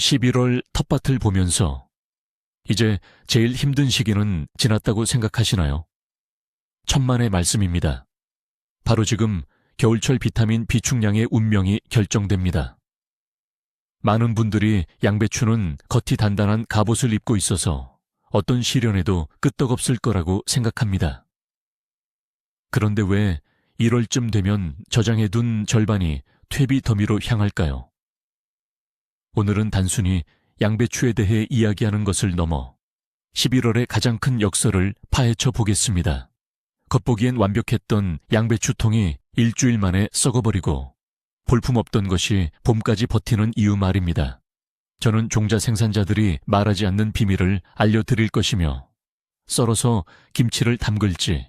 11월 텃밭을 보면서 이제 제일 힘든 시기는 지났다고 생각하시나요? 천만의 말씀입니다. 바로 지금 겨울철 비타민 비축량의 운명이 결정됩니다. 많은 분들이 양배추는 겉이 단단한 갑옷을 입고 있어서 어떤 시련에도 끄떡없을 거라고 생각합니다. 그런데 왜 1월쯤 되면 저장해둔 절반이 퇴비 더미로 향할까요? 오늘은 단순히 양배추에 대해 이야기하는 것을 넘어 11월의 가장 큰 역설을 파헤쳐 보겠습니다. 겉보기엔 완벽했던 양배추통이 일주일 만에 썩어버리고 볼품없던 것이 봄까지 버티는 이유 말입니다. 저는 종자 생산자들이 말하지 않는 비밀을 알려드릴 것이며 썰어서 김치를 담글지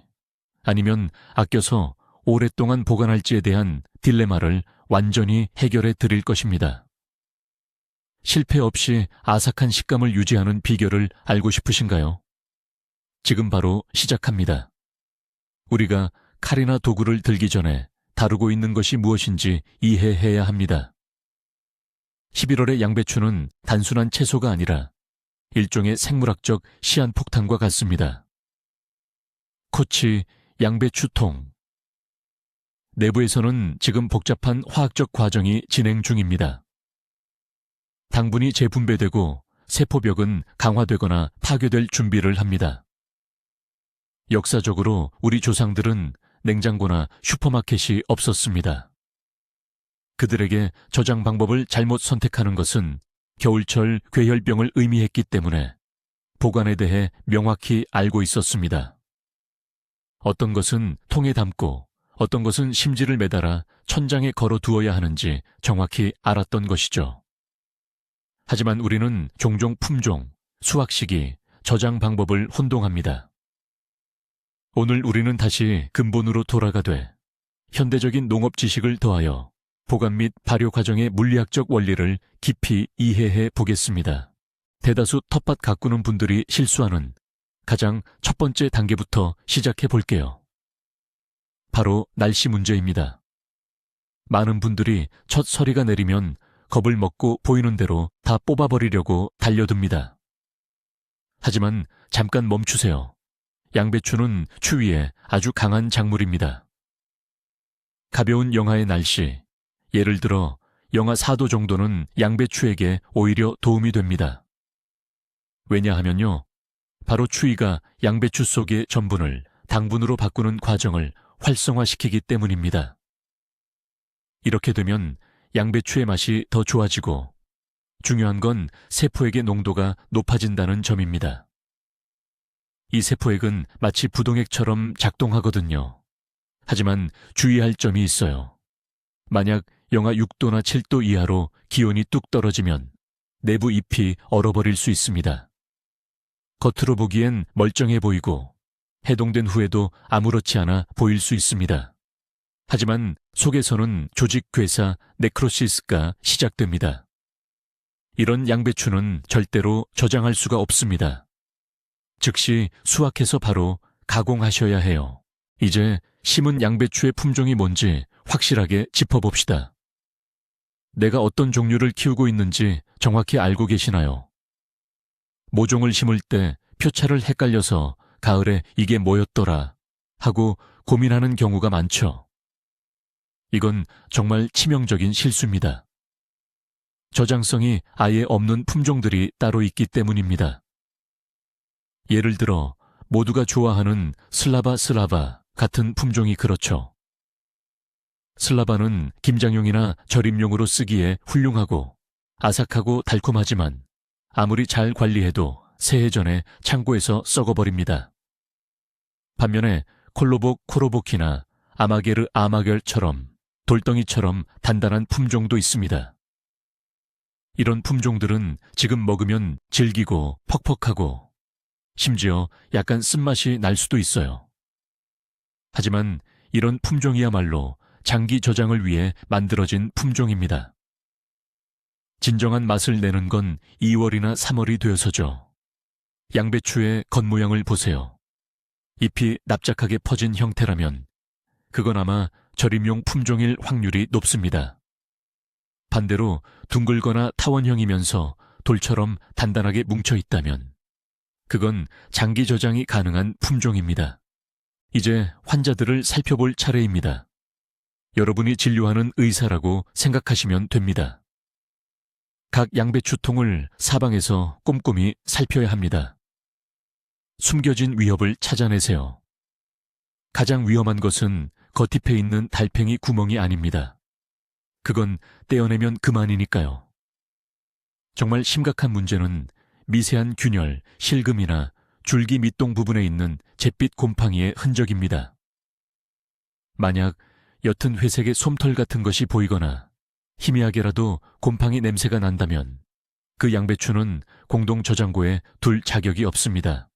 아니면 아껴서 오랫동안 보관할지에 대한 딜레마를 완전히 해결해 드릴 것입니다. 실패 없이 아삭한 식감을 유지하는 비결을 알고 싶으신가요? 지금 바로 시작합니다. 우리가 칼이나 도구를 들기 전에 다루고 있는 것이 무엇인지 이해해야 합니다. 11월의 양배추는 단순한 채소가 아니라 일종의 생물학적 시한폭탄과 같습니다. 코치 양배추통. 내부에서는 지금 복잡한 화학적 과정이 진행 중입니다. 당분이 재분배되고 세포벽은 강화되거나 파괴될 준비를 합니다. 역사적으로 우리 조상들은 냉장고나 슈퍼마켓이 없었습니다. 그들에게 저장 방법을 잘못 선택하는 것은 겨울철 괴혈병을 의미했기 때문에 보관에 대해 명확히 알고 있었습니다. 어떤 것은 통에 담고 어떤 것은 심지를 매달아 천장에 걸어 두어야 하는지 정확히 알았던 것이죠. 하지만 우리는 종종 품종, 수확 시기, 저장 방법을 혼동합니다. 오늘 우리는 다시 근본으로 돌아가되 현대적인 농업 지식을 더하여 보관 및 발효 과정의 물리학적 원리를 깊이 이해해 보겠습니다. 대다수 텃밭 가꾸는 분들이 실수하는 가장 첫 번째 단계부터 시작해 볼게요. 바로 날씨 문제입니다. 많은 분들이 첫 서리가 내리면 겁을 먹고 보이는 대로 다 뽑아버리려고 달려듭니다. 하지만 잠깐 멈추세요. 양배추는 추위에 아주 강한 작물입니다. 가벼운 영하의 날씨, 예를 들어 영하 4도 정도는 양배추에게 오히려 도움이 됩니다. 왜냐하면요, 바로 추위가 양배추 속의 전분을 당분으로 바꾸는 과정을 활성화시키기 때문입니다. 이렇게 되면 양배추의 맛이 더 좋아지고 중요한 건 세포액의 농도가 높아진다는 점입니다. 이 세포액은 마치 부동액처럼 작동하거든요. 하지만 주의할 점이 있어요. 만약 영하 6도나 7도 이하로 기온이 뚝 떨어지면 내부 잎이 얼어버릴 수 있습니다. 겉으로 보기엔 멀쩡해 보이고 해동된 후에도 아무렇지 않아 보일 수 있습니다. 하지만 속에서는 조직 괴사 네크로시스가 시작됩니다. 이런 양배추는 절대로 저장할 수가 없습니다. 즉시 수확해서 바로 가공하셔야 해요. 이제 심은 양배추의 품종이 뭔지 확실하게 짚어봅시다. 내가 어떤 종류를 키우고 있는지 정확히 알고 계시나요? 모종을 심을 때 표차를 헷갈려서 가을에 이게 뭐였더라 하고 고민하는 경우가 많죠. 이건 정말 치명적인 실수입니다. 저장성이 아예 없는 품종들이 따로 있기 때문입니다. 예를 들어 모두가 좋아하는 슬라바 같은 품종이 그렇죠. 슬라바는 김장용이나 절임용으로 쓰기에 훌륭하고 아삭하고 달콤하지만 아무리 잘 관리해도 새해 전에 창고에서 썩어버립니다. 반면에 코로복이나 아마겔처럼 돌덩이처럼 단단한 품종도 있습니다. 이런 품종들은 지금 먹으면 질기고 퍽퍽하고 심지어 약간 쓴맛이 날 수도 있어요. 하지만 이런 품종이야말로 장기 저장을 위해 만들어진 품종입니다. 진정한 맛을 내는 건 2월이나 3월이 되어서죠. 양배추의 겉모양을 보세요. 잎이 납작하게 퍼진 형태라면 그건 아마 절임용 품종일 확률이 높습니다. 반대로 둥글거나 타원형이면서 돌처럼 단단하게 뭉쳐 있다면 그건 장기 저장이 가능한 품종입니다. 이제 환자들을 살펴볼 차례입니다. 여러분이 진료하는 의사라고 생각하시면 됩니다. 각 양배추통을 사방에서 꼼꼼히 살펴야 합니다. 숨겨진 위협을 찾아내세요. 가장 위험한 것은 겉잎에 있는 달팽이 구멍이 아닙니다. 그건 떼어내면 그만이니까요. 정말 심각한 문제는 미세한 균열, 실금이나 줄기 밑동 부분에 있는 잿빛 곰팡이의 흔적입니다. 만약 옅은 회색의 솜털 같은 것이 보이거나 희미하게라도 곰팡이 냄새가 난다면 그 양배추는 공동 저장고에 둘 자격이 없습니다.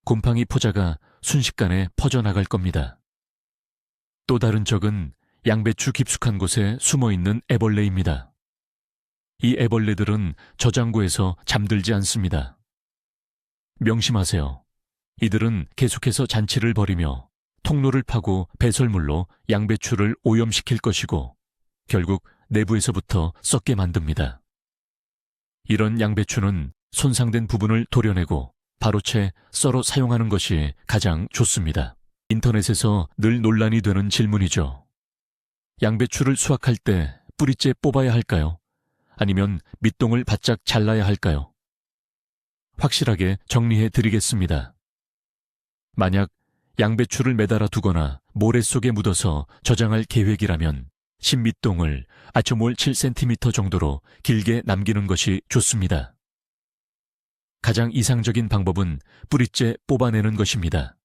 곰팡이 포자가 순식간에 퍼져나갈 겁니다. 또 다른 적은 양배추 깊숙한 곳에 숨어있는 애벌레입니다. 이 애벌레들은 저장고에서 잠들지 않습니다. 명심하세요. 이들은 계속해서 잔치를 벌이며 통로를 파고 배설물로 양배추를 오염시킬 것이고 결국 내부에서부터 썩게 만듭니다. 이런 양배추는 손상된 부분을 도려내고 바로 채 썰어 사용하는 것이 가장 좋습니다. 인터넷에서 늘 논란이 되는 질문이죠. 양배추를 수확할 때 뿌리째 뽑아야 할까요? 아니면 밑동을 바짝 잘라야 할까요? 확실하게 정리해 드리겠습니다. 만약 양배추를 매달아 두거나 모래 속에 묻어서 저장할 계획이라면 신밑동을 아초몰 7cm 정도로 길게 남기는 것이 좋습니다. 가장 이상적인 방법은 뿌리째 뽑아내는 것입니다.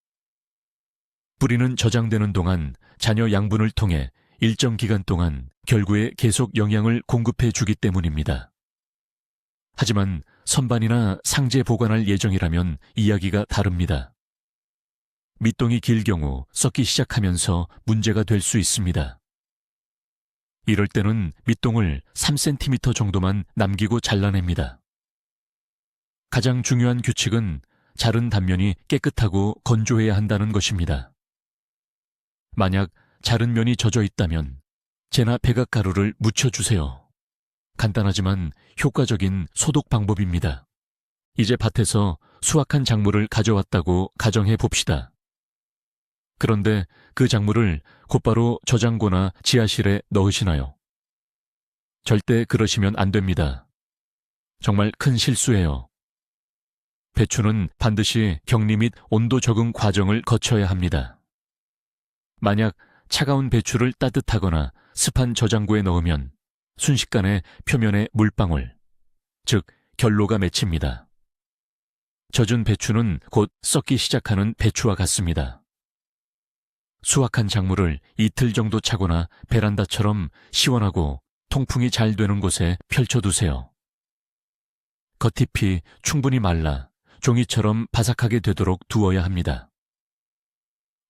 뿌리는 저장되는 동안 잔여 양분을 통해 일정 기간 동안 결구에 계속 영양을 공급해 주기 때문입니다. 하지만 선반이나 상자에 보관할 예정이라면 이야기가 다릅니다. 밑동이 길 경우 썩기 시작하면서 문제가 될 수 있습니다. 이럴 때는 밑동을 3cm 정도만 남기고 잘라냅니다. 가장 중요한 규칙은 자른 단면이 깨끗하고 건조해야 한다는 것입니다. 만약 자른 면이 젖어 있다면 재나 백악가루를 묻혀주세요. 간단하지만 효과적인 소독 방법입니다. 이제 밭에서 수확한 작물을 가져왔다고 가정해 봅시다. 그런데 그 작물을 곧바로 저장고나 지하실에 넣으시나요? 절대 그러시면 안 됩니다. 정말 큰 실수예요. 배추는 반드시 격리 및 온도 적응 과정을 거쳐야 합니다. 만약 차가운 배추를 따뜻하거나 습한 저장고에 넣으면 순식간에 표면에 물방울, 즉 결로가 맺힙니다. 젖은 배추는 곧 썩기 시작하는 배추와 같습니다. 수확한 작물을 이틀 정도 차거나 베란다처럼 시원하고 통풍이 잘 되는 곳에 펼쳐두세요. 겉잎이 충분히 말라 종이처럼 바삭하게 되도록 두어야 합니다.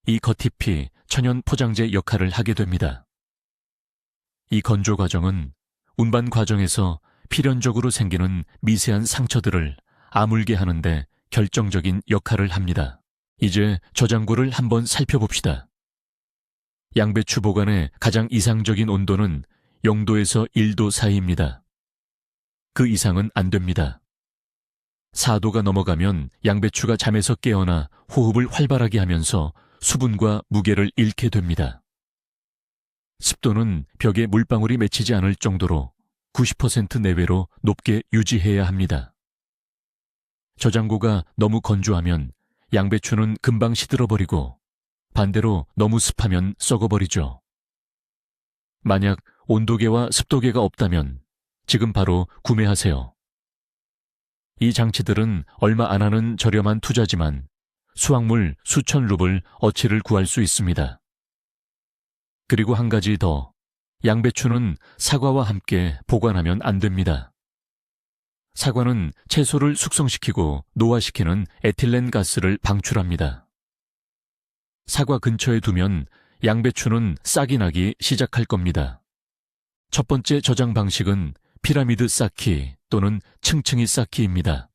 이 겉잎이 천연 포장재 역할을 하게 됩니다. 이 건조 과정은 운반 과정에서 필연적으로 생기는 미세한 상처들을 아물게 하는데 결정적인 역할을 합니다. 이제 저장고를 한번 살펴봅시다. 양배추 보관의 가장 이상적인 온도는 0도에서 1도 사이입니다. 그 이상은 안 됩니다. 4도가 넘어가면 양배추가 잠에서 깨어나 호흡을 활발하게 하면서 수분과 무게를 잃게 됩니다. 습도는 벽에 물방울이 맺히지 않을 정도로 90% 내외로 높게 유지해야 합니다. 저장고가 너무 건조하면 양배추는 금방 시들어버리고 반대로 너무 습하면 썩어버리죠. 만약 온도계와 습도계가 없다면 지금 바로 구매하세요. 이 장치들은 얼마 안 하는 저렴한 투자지만 수확물 수천 루블 어치를 구할 수 있습니다. 그리고 한 가지 더, 양배추는 사과와 함께 보관하면 안 됩니다. 사과는 채소를 숙성시키고 노화시키는 에틸렌 가스를 방출합니다. 사과 근처에 두면 양배추는 싹이 나기 시작할 겁니다. 첫 번째 저장 방식은 피라미드 쌓기 또는 층층이 쌓기입니다.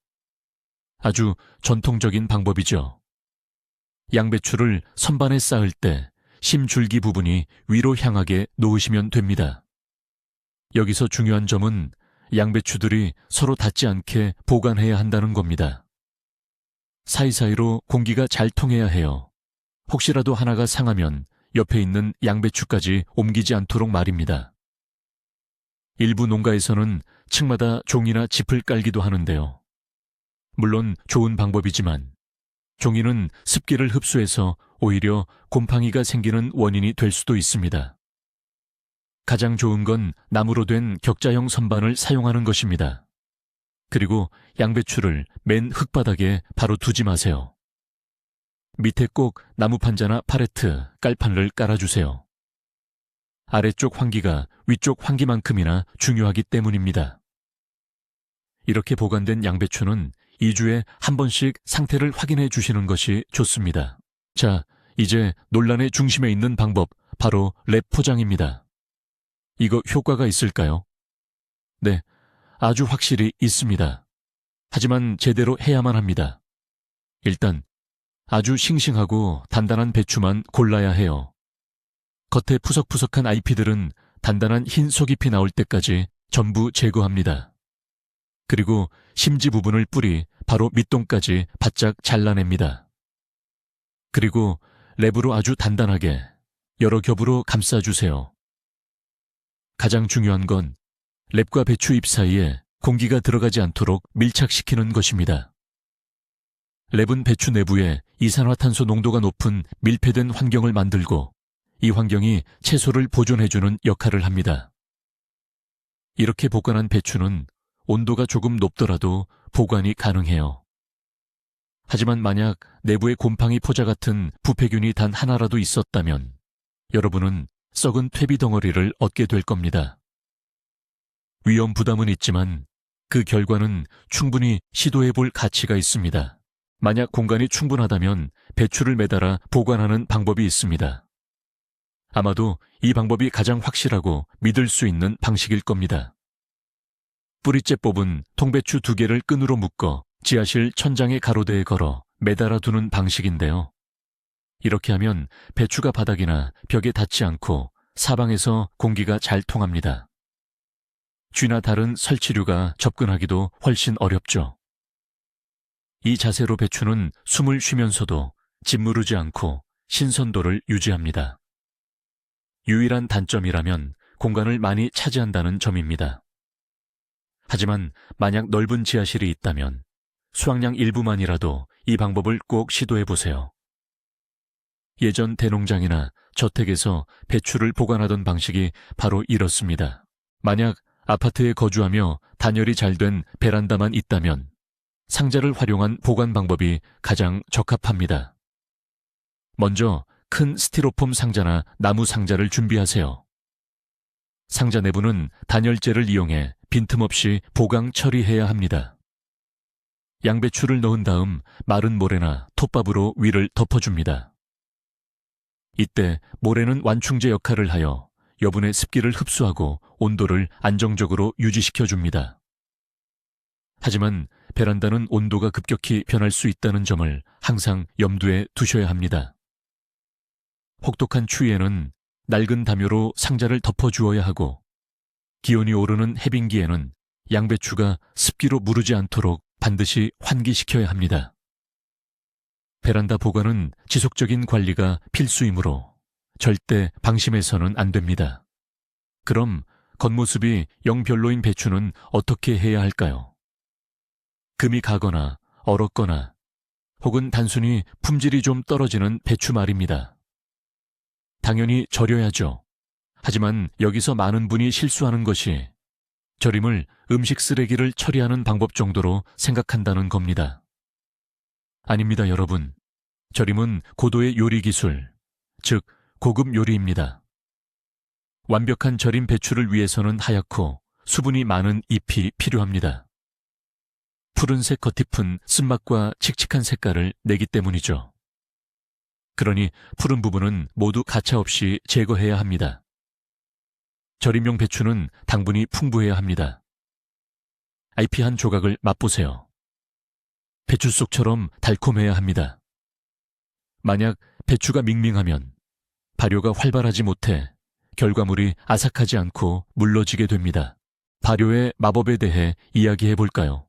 아주 전통적인 방법이죠. 양배추를 선반에 쌓을 때 심줄기 부분이 위로 향하게 놓으시면 됩니다. 여기서 중요한 점은 양배추들이 서로 닿지 않게 보관해야 한다는 겁니다. 사이사이로 공기가 잘 통해야 해요. 혹시라도 하나가 상하면 옆에 있는 양배추까지 옮기지 않도록 말입니다. 일부 농가에서는 층마다 종이나 짚을 깔기도 하는데요. 물론 좋은 방법이지만 종이는 습기를 흡수해서 오히려 곰팡이가 생기는 원인이 될 수도 있습니다. 가장 좋은 건 나무로 된 격자형 선반을 사용하는 것입니다. 그리고 양배추를 맨 흙바닥에 바로 두지 마세요. 밑에 꼭 나무판자나 팔레트, 깔판을 깔아주세요. 아래쪽 환기가 위쪽 환기만큼이나 중요하기 때문입니다. 이렇게 보관된 양배추는 2주에 한 번씩 상태를 확인해 주시는 것이 좋습니다. 자, 이제 논란의 중심에 있는 방법, 바로 랩 포장입니다. 이거 효과가 있을까요? 네, 아주 확실히 있습니다. 하지만 제대로 해야만 합니다. 일단 아주 싱싱하고 단단한 배추만 골라야 해요. 겉에 푸석푸석한 ip들은 단단한 흰 속잎이 나올 때까지 전부 제거합니다. 그리고 심지 부분을 뿌리 바로 밑동까지 바짝 잘라냅니다. 그리고 랩으로 아주 단단하게 여러 겹으로 감싸주세요. 가장 중요한 건 랩과 배추 잎 사이에 공기가 들어가지 않도록 밀착시키는 것입니다. 랩은 배추 내부에 이산화탄소 농도가 높은 밀폐된 환경을 만들고 이 환경이 채소를 보존해주는 역할을 합니다. 이렇게 보관한 배추는 온도가 조금 높더라도 보관이 가능해요. 하지만 만약 내부에 곰팡이 포자 같은 부패균이 단 하나라도 있었다면 여러분은 썩은 퇴비 덩어리를 얻게 될 겁니다. 위험 부담은 있지만 그 결과는 충분히 시도해 볼 가치가 있습니다. 만약 공간이 충분하다면 배추를 매달아 보관하는 방법이 있습니다. 아마도 이 방법이 가장 확실하고 믿을 수 있는 방식일 겁니다. 뿌리째 뽑은 통배추 2개를 끈으로 묶어 지하실 천장의 가로대에 걸어 매달아 두는 방식인데요. 이렇게 하면 배추가 바닥이나 벽에 닿지 않고 사방에서 공기가 잘 통합니다. 쥐나 다른 설치류가 접근하기도 훨씬 어렵죠. 이 자세로 배추는 숨을 쉬면서도 짓무르지 않고 신선도를 유지합니다. 유일한 단점이라면 공간을 많이 차지한다는 점입니다. 하지만 만약 넓은 지하실이 있다면 수확량 일부만이라도 이 방법을 꼭 시도해보세요. 예전 대농장이나 저택에서 배추를 보관하던 방식이 바로 이렇습니다. 만약 아파트에 거주하며 단열이 잘 된 베란다만 있다면 상자를 활용한 보관 방법이 가장 적합합니다. 먼저 큰 스티로폼 상자나 나무 상자를 준비하세요. 상자 내부는 단열재를 이용해 빈틈없이 보강 처리해야 합니다. 양배추를 넣은 다음 마른 모래나 톱밥으로 위를 덮어줍니다. 이때 모래는 완충제 역할을 하여 여분의 습기를 흡수하고 온도를 안정적으로 유지시켜줍니다. 하지만 베란다는 온도가 급격히 변할 수 있다는 점을 항상 염두에 두셔야 합니다. 혹독한 추위에는 낡은 담요로 상자를 덮어주어야 하고 기온이 오르는 해빙기에는 양배추가 습기로 무르지 않도록 반드시 환기시켜야 합니다. 베란다 보관은 지속적인 관리가 필수이므로 절대 방심해서는 안 됩니다. 그럼 겉모습이 영 별로인 배추는 어떻게 해야 할까요? 금이 가거나 얼었거나 혹은 단순히 품질이 좀 떨어지는 배추 말입니다. 당연히 절여야죠. 하지만 여기서 많은 분이 실수하는 것이 절임을 음식 쓰레기를 처리하는 방법 정도로 생각한다는 겁니다. 아닙니다, 여러분. 절임은 고도의 요리 기술, 즉 고급 요리입니다. 완벽한 절임 배추를 위해서는 하얗고 수분이 많은 잎이 필요합니다. 푸른색 겉잎은 쓴맛과 칙칙한 색깔을 내기 때문이죠. 그러니 푸른 부분은 모두 가차없이 제거해야 합니다. 절임용 배추는 당분이 풍부해야 합니다. 잎이 한 조각을 맛보세요. 배추 속처럼 달콤해야 합니다. 만약 배추가 밍밍하면 발효가 활발하지 못해 결과물이 아삭하지 않고 물러지게 됩니다. 발효의 마법에 대해 이야기해 볼까요?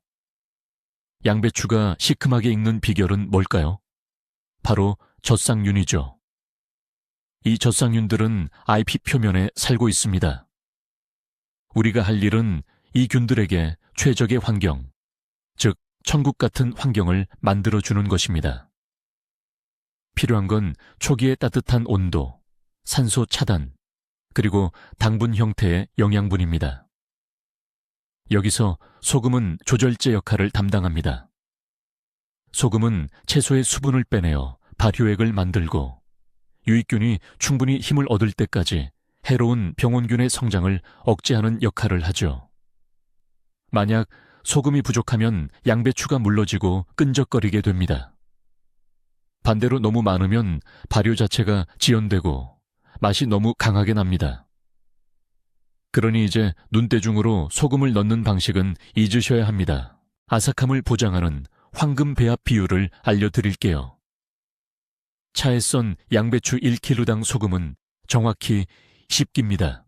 양배추가 시큼하게 익는 비결은 뭘까요? 바로 젖상균이죠. 이 젖상균들은 잎 표면에 살고 있습니다. 우리가 할 일은 이 균들에게 최적의 환경, 즉 천국 같은 환경을 만들어주는 것입니다. 필요한 건 초기의 따뜻한 온도, 산소 차단, 그리고 당분 형태의 영양분입니다. 여기서 소금은 조절제 역할을 담당합니다. 소금은 채소의 수분을 빼내어 발효액을 만들고 유익균이 충분히 힘을 얻을 때까지 해로운 병원균의 성장을 억제하는 역할을 하죠. 만약 소금이 부족하면 양배추가 물러지고 끈적거리게 됩니다. 반대로 너무 많으면 발효 자체가 지연되고 맛이 너무 강하게 납니다. 그러니 이제 눈대중으로 소금을 넣는 방식은 잊으셔야 합니다. 아삭함을 보장하는 황금 배합 비율을 알려드릴게요. 차에 썬 양배추 1kg당 소금은 정확히 10기입니다.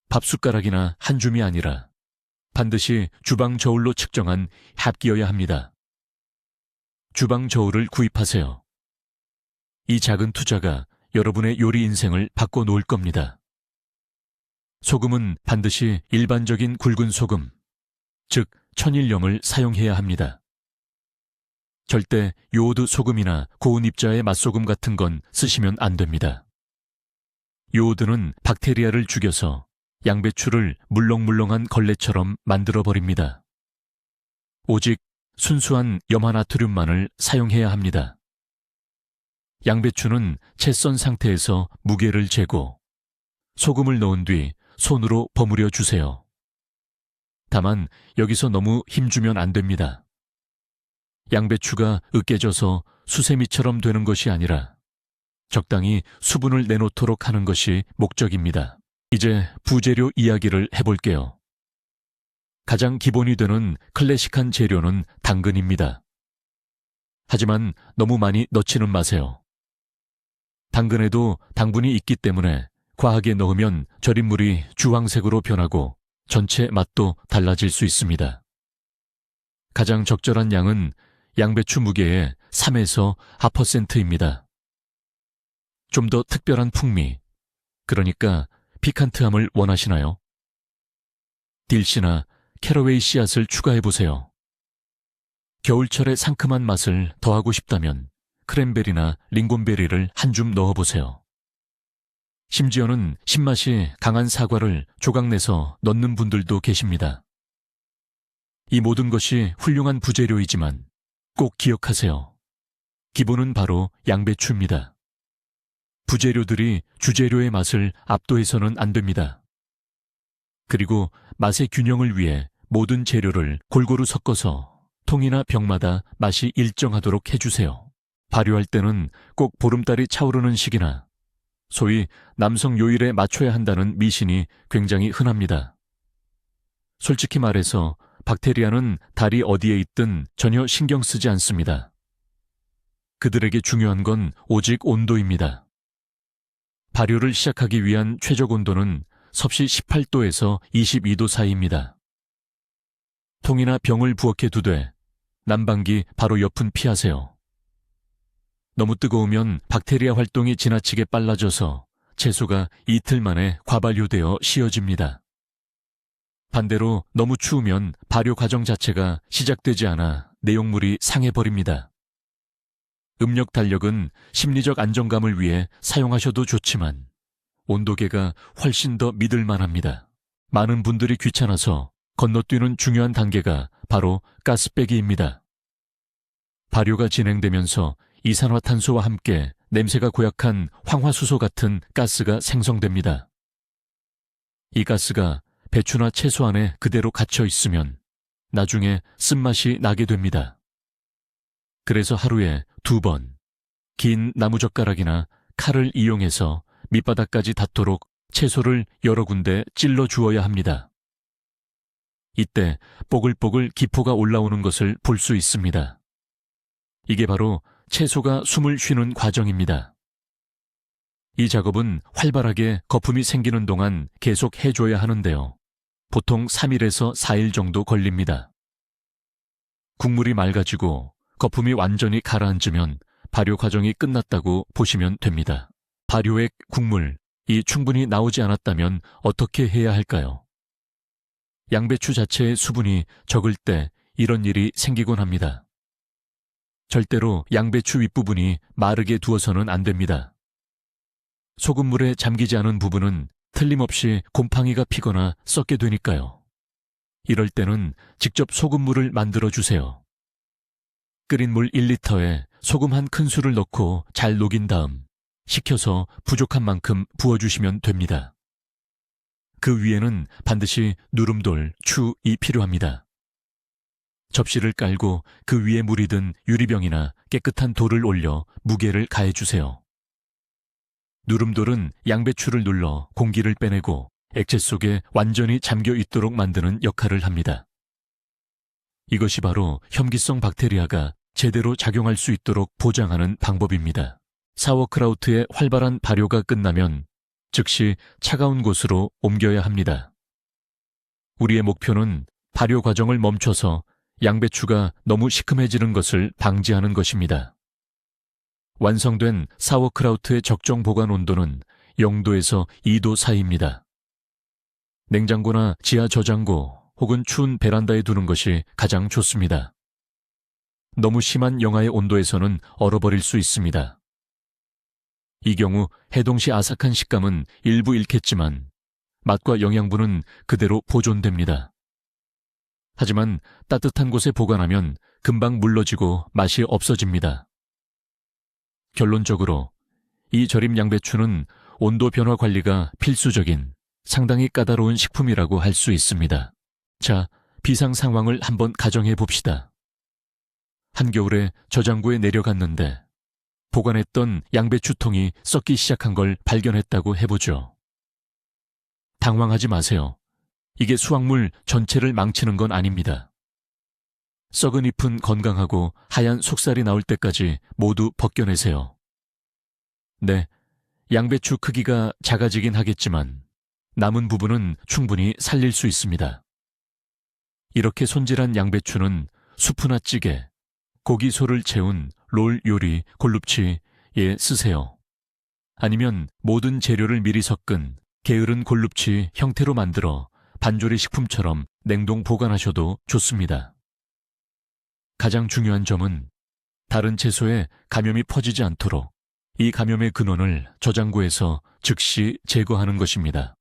밥숟가락이나 한 줌이 아니라 반드시 주방 저울로 측정한 합기여야 합니다. 주방 저울을 구입하세요. 이 작은 투자가 여러분의 요리 인생을 바꿔놓을 겁니다. 소금은 반드시 일반적인 굵은 소금, 즉 천일염을 사용해야 합니다. 절대 요오드 소금이나 고운 입자의 맛소금 같은 건 쓰시면 안 됩니다. 요오드는 박테리아를 죽여서 양배추를 물렁물렁한 걸레처럼 만들어버립니다. 오직 순수한 염화나트륨만을 사용해야 합니다. 양배추는 채 썬 상태에서 무게를 재고 소금을 넣은 뒤 손으로 버무려 주세요. 다만 여기서 너무 힘주면 안 됩니다. 양배추가 으깨져서 수세미처럼 되는 것이 아니라 적당히 수분을 내놓도록 하는 것이 목적입니다. 이제 부재료 이야기를 해볼게요. 가장 기본이 되는 클래식한 재료는 당근입니다. 하지만 너무 많이 넣지는 마세요. 당근에도 당분이 있기 때문에 과하게 넣으면 절임물이 주황색으로 변하고 전체 맛도 달라질 수 있습니다. 가장 적절한 양은 양배추 무게의 3에서 4%입니다. 좀 더 특별한 풍미, 그러니까 피칸트함을 원하시나요? 딜시나 캐러웨이 씨앗을 추가해보세요. 겨울철의 상큼한 맛을 더하고 싶다면 크랜베리나 링곤베리를 한 줌 넣어보세요. 심지어는 신맛이 강한 사과를 조각내서 넣는 분들도 계십니다. 이 모든 것이 훌륭한 부재료이지만 꼭 기억하세요. 기본은 바로 양배추입니다. 부재료들이 주재료의 맛을 압도해서는 안 됩니다. 그리고 맛의 균형을 위해 모든 재료를 골고루 섞어서 통이나 병마다 맛이 일정하도록 해주세요. 발효할 때는 꼭 보름달이 차오르는 시기나 소위 남성 요일에 맞춰야 한다는 미신이 굉장히 흔합니다. 솔직히 말해서 박테리아는 달이 어디에 있든 전혀 신경 쓰지 않습니다. 그들에게 중요한 건 오직 온도입니다. 발효를 시작하기 위한 최적 온도는 섭씨 18도에서 22도 사이입니다. 통이나 병을 부엌에 두되 난방기 바로 옆은 피하세요. 너무 뜨거우면 박테리아 활동이 지나치게 빨라져서 채소가 이틀 만에 과발효되어 씌어집니다. 반대로 너무 추우면 발효 과정 자체가 시작되지 않아 내용물이 상해버립니다. 음력 달력은 심리적 안정감을 위해 사용하셔도 좋지만 온도계가 훨씬 더 믿을만합니다. 많은 분들이 귀찮아서 건너뛰는 중요한 단계가 바로 가스빼기입니다. 발효가 진행되면서 이산화탄소와 함께 냄새가 고약한 황화수소 같은 가스가 생성됩니다. 이 가스가 배추나 채소 안에 그대로 갇혀 있으면 나중에 쓴맛이 나게 됩니다. 그래서 하루에 2번 긴 나무젓가락이나 칼을 이용해서 밑바닥까지 닿도록 채소를 여러 군데 찔러 주어야 합니다. 이때 뽀글뽀글 기포가 올라오는 것을 볼 수 있습니다. 이게 바로 채소가 숨을 쉬는 과정입니다. 이 작업은 활발하게 거품이 생기는 동안 계속 해줘야 하는데요. 보통 3일에서 4일 정도 걸립니다. 국물이 맑아지고 거품이 완전히 가라앉으면 발효 과정이 끝났다고 보시면 됩니다. 발효액, 국물, 이 충분히 나오지 않았다면 어떻게 해야 할까요? 양배추 자체의 수분이 적을 때 이런 일이 생기곤 합니다. 절대로 양배추 윗부분이 마르게 두어서는 안 됩니다. 소금물에 잠기지 않은 부분은 틀림없이 곰팡이가 피거나 썩게 되니까요. 이럴 때는 직접 소금물을 만들어 주세요. 끓인 물 1리터에 소금 한 큰술을 넣고 잘 녹인 다음 식혀서 부족한 만큼 부어주시면 됩니다. 그 위에는 반드시 누름돌, 추이 필요합니다. 접시를 깔고 그 위에 물이 든 유리병이나 깨끗한 돌을 올려 무게를 가해주세요. 누름돌은 양배추를 눌러 공기를 빼내고 액체 속에 완전히 잠겨 있도록 만드는 역할을 합니다. 이것이 바로 혐기성 박테리아가 제대로 작용할 수 있도록 보장하는 방법입니다. 사워크라우트의 활발한 발효가 끝나면 즉시 차가운 곳으로 옮겨야 합니다. 우리의 목표는 발효 과정을 멈춰서 양배추가 너무 시큼해지는 것을 방지하는 것입니다. 완성된 사워크라우트의 적정 보관 온도는 0도에서 2도 사이입니다. 냉장고나 지하 저장고 혹은 추운 베란다에 두는 것이 가장 좋습니다. 너무 심한 영하의 온도에서는 얼어버릴 수 있습니다. 이 경우 해동시 아삭한 식감은 일부 잃겠지만 맛과 영양분은 그대로 보존됩니다. 하지만 따뜻한 곳에 보관하면 금방 물러지고 맛이 없어집니다. 결론적으로 이 절임 양배추는 온도 변화 관리가 필수적인 상당히 까다로운 식품이라고 할 수 있습니다. 자, 비상 상황을 한번 가정해 봅시다. 한겨울에 저장고에 내려갔는데 보관했던 양배추통이 썩기 시작한 걸 발견했다고 해보죠. 당황하지 마세요. 이게 수확물 전체를 망치는 건 아닙니다. 썩은 잎은 건강하고 하얀 속살이 나올 때까지 모두 벗겨내세요. 네, 양배추 크기가 작아지긴 하겠지만 남은 부분은 충분히 살릴 수 있습니다. 이렇게 손질한 양배추는 수프나 찌개, 고기소를 채운 롤 요리, 골룹치에 쓰세요. 아니면 모든 재료를 미리 섞은 게으른 골룹치 형태로 만들어 반조리 식품처럼 냉동 보관하셔도 좋습니다. 가장 중요한 점은 다른 채소에 감염이 퍼지지 않도록 이 감염의 근원을 저장고에서 즉시 제거하는 것입니다.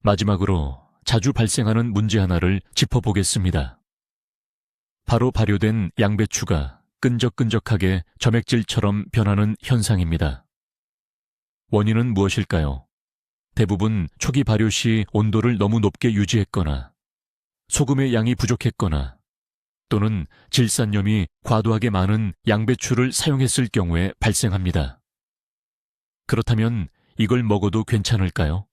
마지막으로 자주 발생하는 문제 하나를 짚어보겠습니다. 바로 발효된 양배추가 끈적끈적하게 점액질처럼 변하는 현상입니다. 원인은 무엇일까요? 대부분 초기 발효 시 온도를 너무 높게 유지했거나 소금의 양이 부족했거나 또는 질산염이 과도하게 많은 양배추를 사용했을 경우에 발생합니다. 그렇다면 이걸 먹어도 괜찮을까요?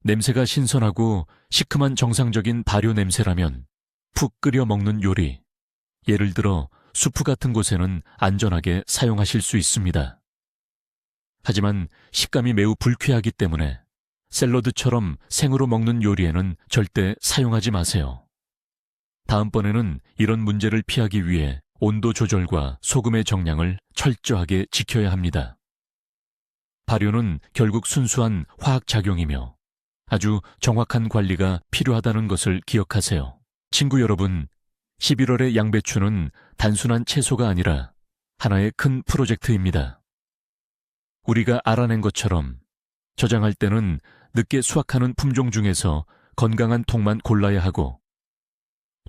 냄새가 신선하고 시큼한 정상적인 발효 냄새라면 푹 끓여 먹는 요리, 예를 들어 수프 같은 곳에는 안전하게 사용하실 수 있습니다. 하지만 식감이 매우 불쾌하기 때문에 샐러드처럼 생으로 먹는 요리에는 절대 사용하지 마세요. 다음번에는 이런 문제를 피하기 위해 온도 조절과 소금의 정량을 철저하게 지켜야 합니다. 발효는 결국 순수한 화학작용이며 아주 정확한 관리가 필요하다는 것을 기억하세요. 친구 여러분, 11월의 양배추는 단순한 채소가 아니라 하나의 큰 프로젝트입니다. 우리가 알아낸 것처럼 저장할 때는 늦게 수확하는 품종 중에서 건강한 통만 골라야 하고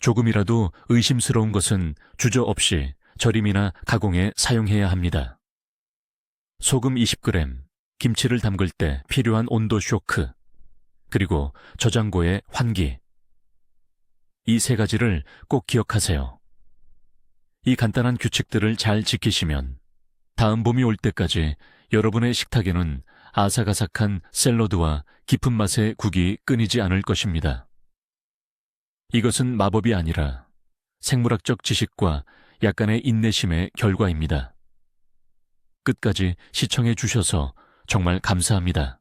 조금이라도 의심스러운 것은 주저없이 절임이나 가공에 사용해야 합니다. 소금 20g, 김치를 담글 때 필요한 온도 쇼크, 그리고 저장고의 환기. 이 세 가지를 꼭 기억하세요. 이 간단한 규칙들을 잘 지키시면 다음 봄이 올 때까지 여러분의 식탁에는 아삭아삭한 샐러드와 깊은 맛의 국이 끊이지 않을 것입니다. 이것은 마법이 아니라 생물학적 지식과 약간의 인내심의 결과입니다. 끝까지 시청해 주셔서 정말 감사합니다.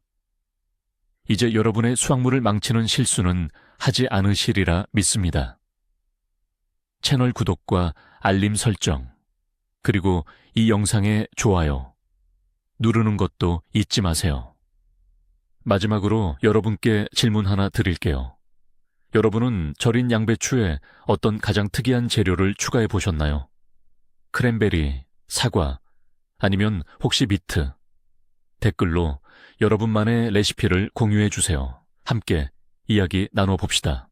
이제 여러분의 수확물을 망치는 실수는 하지 않으시리라 믿습니다. 채널 구독과 알림 설정, 그리고 이 영상의 좋아요 누르는 것도 잊지 마세요. 마지막으로 여러분께 질문 하나 드릴게요. 여러분은 절인 양배추에 어떤 가장 특이한 재료를 추가해 보셨나요? 크랜베리, 사과, 아니면 혹시 미트? 댓글로 여러분만의 레시피를 공유해 주세요. 함께 이야기 나눠봅시다.